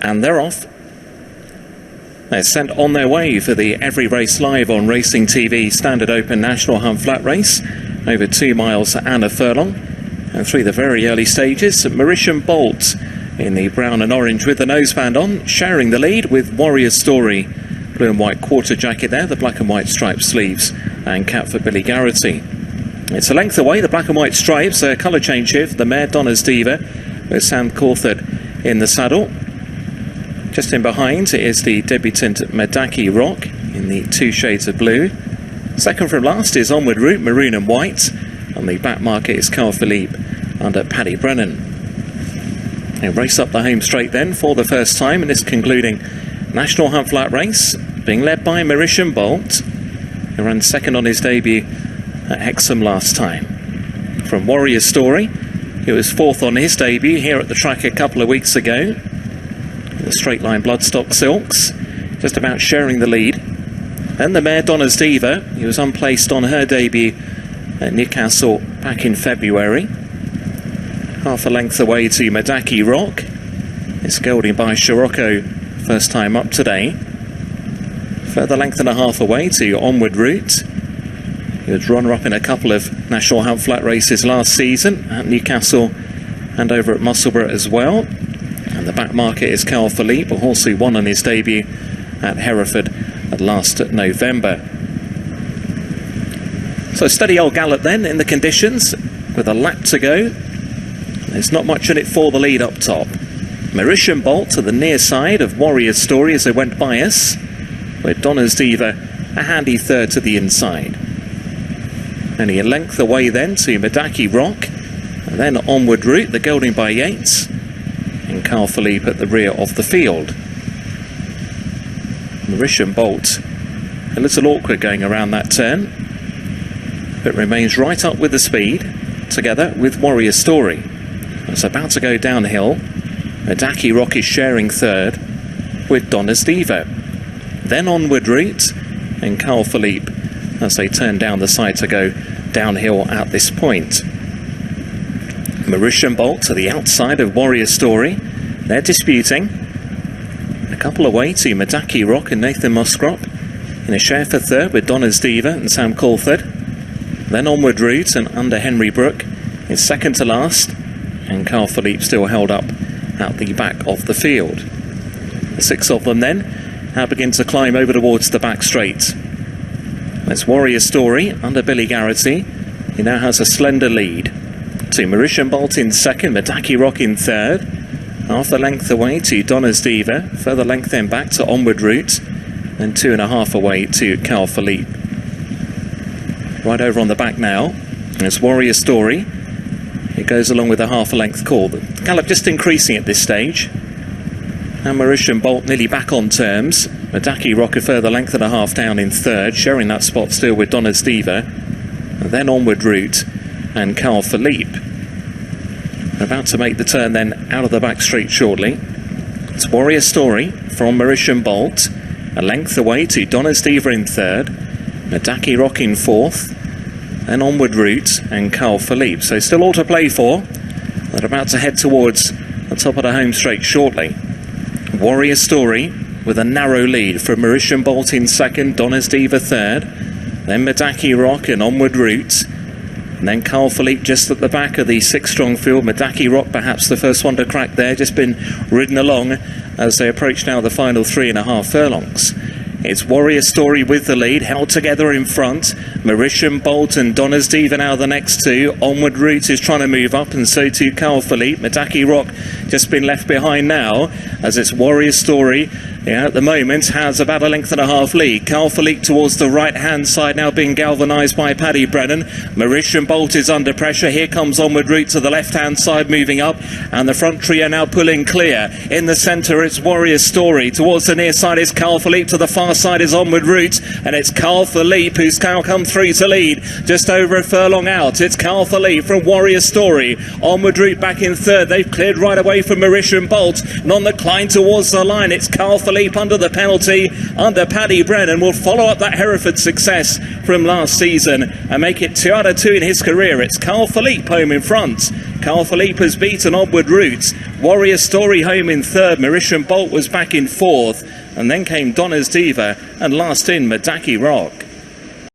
And they're off. They're sent on their way for the Every Race Live on Racing TV Standard Open National Hunt Flat Race, over 2 miles and a furlong. And through the very early stages, Maurician Bolt in the brown and orange with the noseband on, sharing the lead with Warrior Story, blue and white quarter jacket there, the black and white striped sleeves, and cap for Billy Garritty. It's a length away, the black and white stripes, a colour change here for the mare Donna's Diva, with Sam Coltherd in the saddle. Just in behind is the debutant Medaki Roc in the 2 shades of blue. Second from last is Onward Route, maroon and white. On the back market is Karl Philippe under Paddy Brennan. They race up the home straight then for the first time in this concluding National Hunt Flat Race, being led by Maurician Bolt, who ran second on his debut at Hexham last time. From Warrior Story, he was fourth on his debut here at the track a couple of weeks ago. The straight line Bloodstock Silks, just about sharing the lead. Then the mare Donna's Diva, he was unplaced on her debut at Newcastle back in February. Half a length away to Medaki Roc. It's gelding by Scirocco, first time up today. Further length and a half away to Onward Route. He was runner-up in a couple of National Hunt Flat races last season at Newcastle and over at Musselburgh as well. And the back market is Karl Philippe, a horse who won on his debut at Hereford at last November. So steady old gallop then in the conditions, with a lap to go. There's not much in it for the lead up top. Maurician Bolt to the near side of Warrior Story as they went by us, with Donna's Diva a handy third to the inside. Only a length away then to Medaki Roc, and then Onward Route, the gelding by Yates, and Karl Philippe at the rear of the field. Maurician Bolt a little awkward going around that turn, but remains right up with the speed, together with Warrior Story. It's about to go downhill. Medaki Roc is sharing third with Donna's Diva. Then Onward Route and Karl Philippe as they turn down the side to go downhill at this point. Maurician Bolt to the outside of Warrior Story. They're disputing. A couple away to Medaki Roc and Nathan Moscrop in a share for third with Donna's Diva and Sam Coltherd. Then Onward Route and under Henry Brooke is second to last, and Karl Philippe still held up at the back of the field. The 6 of them then now begin to climb over towards the back straight. That's Warrior Story under Billy Garritty. He now has a slender lead to Maurician Bolt in second, Medaki Roc in third. Half a length away to Donna's Diva, further length then back to Onward Route, and 2.5 away to Karl Philippe. Right over on the back now, it's Warrior Story. It goes along with a half a length call. The gallop just increasing at this stage. And Maurician Bolt nearly back on terms. Medaki Roc a further length and a half down in third, sharing that spot still with Donna's Diva. And then Onward Route and Karl Philippe. About to make the turn then out of the back straight shortly. It's Warrior Story from Maurician Bolt. A length away to Donna's Diva in third. Medaki Roc in fourth. Then Onward Route and Karl Philippe. So still all to play for. They're about to head towards the top of the home straight shortly. Warrior Story with a narrow lead from Maurician Bolt in second, Donna's Diva third. Then Medaki Roc and Onward Route. And then Karl Philippe just at the back of the 6-strong field. Medaki Roc perhaps the first one to crack there, just been ridden along as they approach now the final 3.5 furlongs. It's Warrior Story with the lead, held together in front. Maurician Bolt and Donna's Diva now the next two. Onward Route is trying to move up, and so too Karl Philippe. Medaki Roc just been left behind now, as it's Warrior Story. Yeah, at the moment has about a length and a half lead. Karl Philippe towards the right hand side now being galvanised by Paddy Brennan. Maurician Bolt is under pressure. Here comes Onward Route to the left hand side moving up, and the front trio now pulling clear. In the centre it's Warrior Story. Towards the near side is Karl Philippe. To the far side is Onward Route, and it's Karl Philippe who's now come through to lead. Just over a furlong out. It's Karl Philippe from Warrior Story. Onward Route back in third. They've cleared right away from Maurician Bolt, and on the climb towards the line it's Karl Philippe Philippe under the penalty, under Paddy Brennan, will follow up that Hereford success from last season and make it 2 out of 2 in his career. It's Karl Philippe home in front. Karl Philippe has beaten Onward Route. Warrior Story home in third. Maurician Bolt was back in fourth. And then came Donna's Diva, and last in Medaki Roc.